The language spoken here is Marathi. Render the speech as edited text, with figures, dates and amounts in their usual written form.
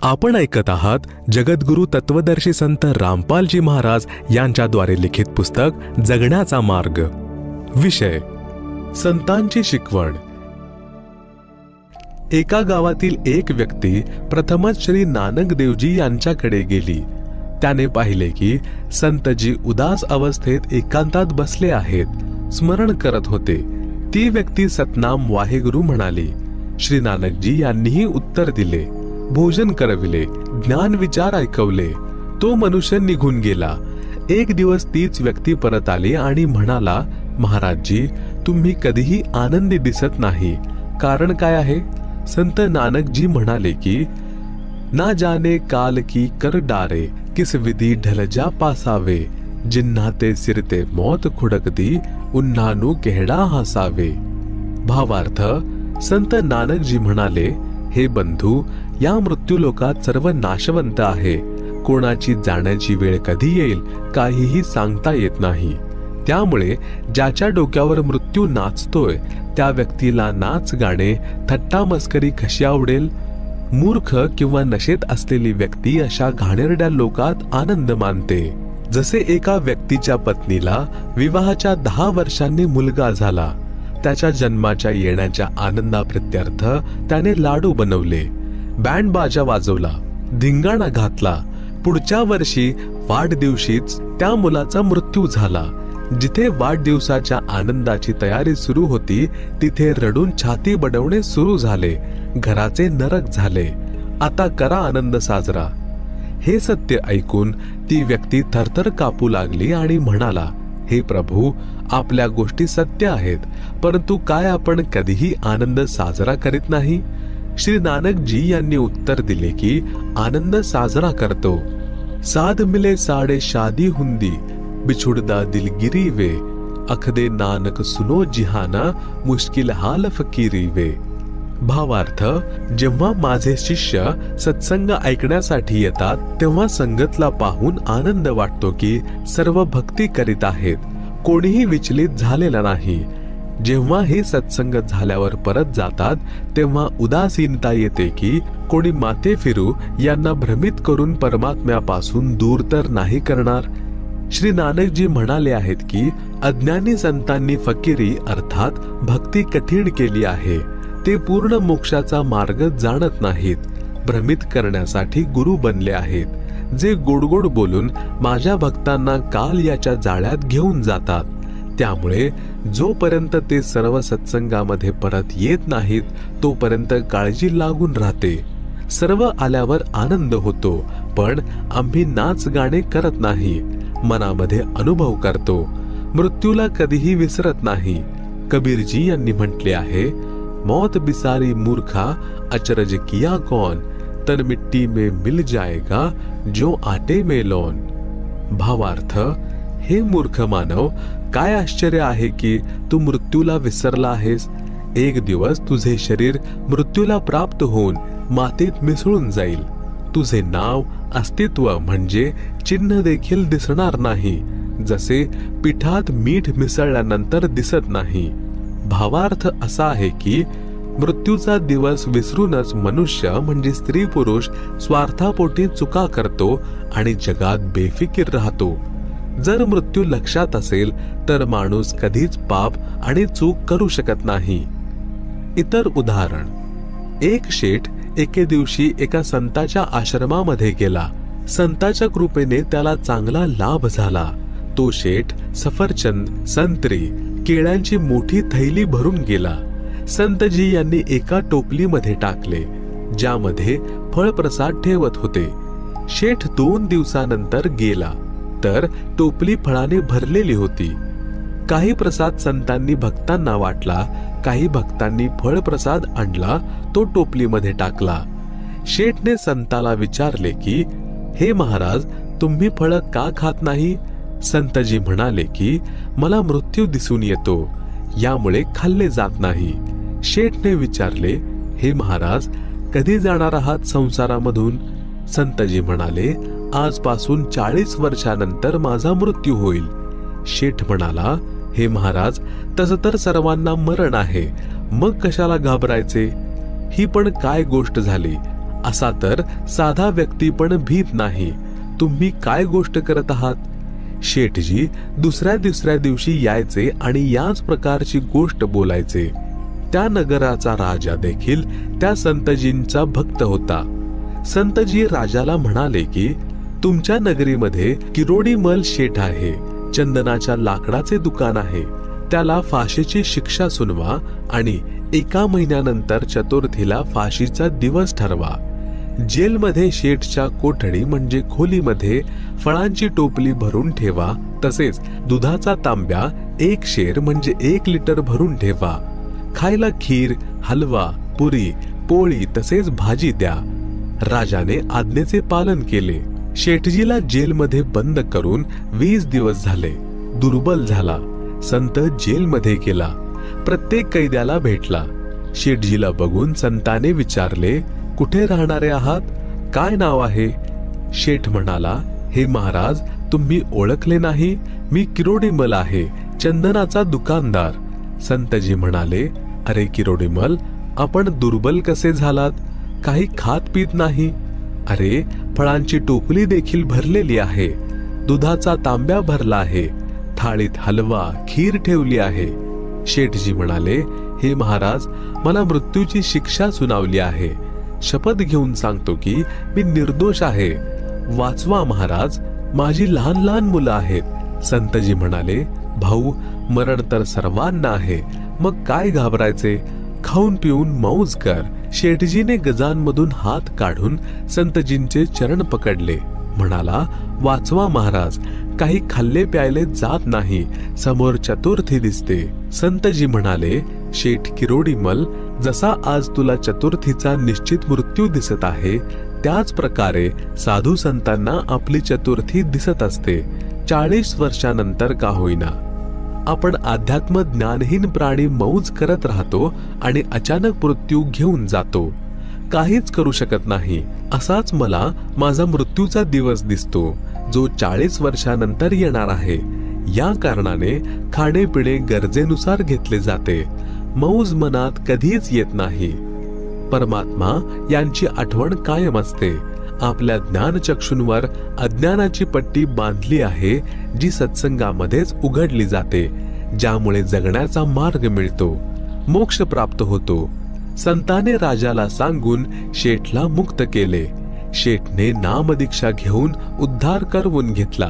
आपण ऐकत आहात जगद्गुरु तत्वदर्शी संत रामपालजी महाराज यांच्याद्वारे लिखित पुस्तक जगण्याचा मार्ग. विषय संतांची शिकवण. एका गावातील एक व्यक्ती प्रथमच श्री नानक देवजी यांच्याकडे गेली. त्याने पाहिले की संतजी उदास अवस्थेत एकांतात बसले आहेत, स्मरण करत होते. ती व्यक्ती सतनाम वाहेगुरु म्हणाली. श्री नानकजी यांनीही उत्तर दिले, भोजन करविले, ज्ञान विचार ऐकवले. तो मनुष्य निघून गेला. एक दिवस तीच व्यक्ती परत आली आणि म्हणाला, महाराजजी, तुम्ही कधीही आनंदी दिसत नाही, कारण काय आहे? संत नानकजी म्हणाले की ना जाने काल की कर डारे, किस विधी ढल जा पासावे, जिन्हाते सिरते मौत खुडकती, उन्हानू केहडा हासावे. भावार्थ, संत नानकजी म्हणाले, हे बंधू, या मृत्यूलोकात सर्व नाशवंत आहे. कोणाची जाण्याची वेळ कधी येईल काहीही सांगता येत नाही. त्यामुळे ज्याच्या डोक्यावर मृत्यू नाचतोय त्या व्यक्तीला नाच गाणे, थट्टा मस्करी कशी आवडेल? मूर्ख किंवा नशेत असलेली व्यक्ती अशा घाणेरड्या लोकात आनंद मानते. जसे एका व्यक्तीच्या पत्नीला विवाहाच्या 10 वर्षांनी मुलगा झाला. त्याच्या जन्माच्या येण्याच्या आनंदाप्रित्यर्थ त्याने लाडू बनवले, बँड बाजा वाजवला, धिंगाणा घातला. पुढच्या वर्षी वाढदिवशीच त्या मुलाचा मृत्यू झाला. जिथे वाढदिवसाच्या आनंदाची तयारी सुरू होती तिथे रडून छाती बडवणे सुरू झाले. घराचे नरक झाले. आता करा आनंद साजरा. हे सत्य ऐकून ती व्यक्ती थरथर कापू लागली आणि म्हणाला, हे प्रभू, आपल्या गोष्टी सत्य आहेत, परंतु काय आपण कधीही आनंद साजरा करीत नाही? श्री नानकजी यांनी उत्तर दिले की आनंद साजरा करतो. साध मिले साडे शादी हुंदी, बिछुड़दा दिलगिरी वे, अखदे नानक सुनो जिहाना, मुश्किल हाल फकीरी वे. भावार्थ, जेव्हा माझे शिष्य सत्संग ऐकण्यासाठी येतात तेव्हा संगतला पाहून आनंद वाटतो की सर्व भक्ती करीत आहेत, कोणीही विचलित झालेला नाही. जेव्हा हे सत्संग झाल्यावर परत जातात तेव्हा उदासीनता येते की कोणी माते फिरू यांना भ्रमित करून परमात्म्यापासून दूर तर नाही करणार. श्री नानकजी म्हणाले आहेत की अज्ञानी संतांनी फकीरी अर्थात भक्ती कठीण केली आहे. ते पूर्ण मोक्षाचा मार्ग जाणत नाहीत. भ्रमित करण्यासाठी गुरु बनले आहेत, जे गोडगोड बोलून माझ्या भक्तांना काल याच्या जाळ्यात घेऊन जातात. त्यामुळे जोपर्यंत ते सर्व सत्संगामध्ये परत येत नाहीत तोपर्यंत काळजी लागून राहते. सर्व आल्यावर आनंद होतो, पण आम्ही नाच गाणे करत नाही, मनामध्ये अनुभव करतो. मृत्यूला कधीही विसरत नाही. कबीरजी यांनी म्हटले आहे, मौत बिसारी मूर्खा, अचरज किया कौन, तन मिट्टी में मिल जाएगा जो आटे में लौन. भावार्थ, हे मूर्ख मानव, काय आश्चर्य आहे की तू मृत्यूला विसरला आहेस. एक दिवस तुझे शरीर मृत्यूला प्राप्त होऊन मातीत मिसळून जाईल. तुझे नाव, अस्तित्व म्हणजे चिन्ह देखील दिसणार नाही, जसे पिठात मीठ मिसळल्यानंतर दिसत नाही. भावार्थ असा आहे की मृत्यूचा दिवस विसरूनच मनुष्य म्हणजे स्त्री पुरुष स्वार्थापोटी चुका करतो आणि जगात बेफिकीर राहतो. जर मृत्यू लक्षात असेल तर माणूस कधीच पाप आणि चूक करू शकत नाही. इतर उदाहरण, एक शेठ एके दिवशी एका संताच्या आश्रमामध्ये गेला. संताच्या कृपेने त्याला चांगला लाभ झाला. तो शेठ सफरचंद, संत्री, केळ्यांची मोठी थैली भरून गेला. संतजी यांनी एका टोपलीमध्ये टाकले, ज्यामध्ये फळप्रसाद ठेवत होते. शेठ 2 दिवसानंतर गेला तर टोपली फळाने भरलेली होती. काही प्रसाद संतांनी भक्तांना वाटला, काही भक्तांनी फळप्रसाद आणला, तो टोपलीमध्ये टाकला. शेठने संताला विचारले की हे महाराज, तुम्ही फळं का खात नाही? संतजी म्हणाले की मला मृत्यू दिसून येतो, यामुळे खाल्ले जात नाही. शेठने विचारले, हे महाराज, कधी जाणार आहात संसारामधून? संतजी म्हणाले, आजपासून 40 वर्षानंतर माझा मृत्यू होईल. शेठ म्हणाला, हे महाराज, तसं तर सर्वांना मरण आहे, मग कशाला घाबरायचे? ही पण काय गोष्ट झाली. असा तर साधा व्यक्ती पण भीत नाही. तुम्ही काय गोष्ट करत आहात? शेठजी दुसऱ्या तिसऱ्या दिवशी यायचे आणि याच प्रकारची गोष्ट बोलायचे. त्या नगराचा राजा देखील त्या संतजींचा भक्त होता. संतजी राजाला म्हणाले की तुमच्या नगरीमध्ये किरोडीमल शेठ आहे. चंदनाच्या लाकडाचे दुकान आहे. त्याला फाशीची शिक्षा सुनवा आणि 1 महिन्यानंतर चतुर्थीला फाशीचा दिवस ठरवा. जेलमध्ये शेठच्या कोठडी म्हणजे खोलीमध्ये फळांची टोपली भरून ठेवा. तसेच दुधाचा तांब्या 1 शेर म्हणजे 1 लिटर भरून ठेवा. खायला खीर, हलवा, पुरी, पोळी तसेच भाजी द्या. राजाने आज्ञेचे पालन केले. शेठजीला जेलमध्ये बंद करून 20 दिवस झाले. दुर्बल झाला. संत जेलमध्ये गेला. प्रत्येक कैद्याला भेटला. शेठजीला बघून संताने विचारले, कुठे राहणारे आहात? काय नाव आहे? शेठ म्हणाला, हे महाराज, तुम्ही ओळखले नाही? मी किरोडीमल आहे, चंदनाचा दुकानदार. संतजी म्हणाले, अरे किरोडीमल, आपण दुर्बल कसे झालात? काही खात पीत नाही? अरे, फळांची टोपली देखील भरलेली आहे. दुधाचा तांब्या भरला आहे. थाळीत हलवा, खीर ठेवली आहे. शेठजी म्हणाले, हे महाराज, मला मृत्यूची शिक्षा सुनावली आहे. शपथ घेऊन सांगतो की मी निर्दोष आहे. वाचवा महाराज, माझी लहान लहान मुलं आहेत. संतजी म्हणाले, भाऊ, मरण तर सर्वांना आहे, मग काय घाबरायचे? खाऊन पिऊन मौज कर. शेठजीने गजांमधून हात काढून संतजींचे चरण पकडले. म्हणाला, वाचवा महाराज, काही खाल्ले प्यायले जात नाही. समोर चतुर्थी दिसते. संतजी म्हणाले, शेठ किरोडीमल, जसा आज तुला चतुर्थीचा निश्चित मृत्यू दिसत आहे, त्याच प्रकारे साधू संतांना आपली चतुर्थी दिसत असते. 40 वर्षानंतर का होईना. आपण अध्यात्म ज्ञानहीन प्राणी मौज करत राहतो आणि अचानक मृत्यू घेऊन जातो. काहीच करू शकत नाही. असाच मला माझा मृत्यूचा दिवस दिसतो, जो 40 वर्षानंतर येणार आहे. या कारणाने खाणे पिणे गरजेनुसार घेतले जाते. मौज मनात कधीच येत नाही. परमात्मा यांची आठवण कायम असते. आपल्या ज्ञानचक्षूंवर अज्ञानाची पट्टी बांधली आहे, जी सत्संगामध्येच उघडली जाते, ज्यामुळे जगण्याचा मार्ग मिळतो, मोक्ष प्राप्त होतो. संताने राजाला सांगून शेठला मुक्त केले. शेठने नामदीक्षा घेऊन उद्धार करवून घेतला.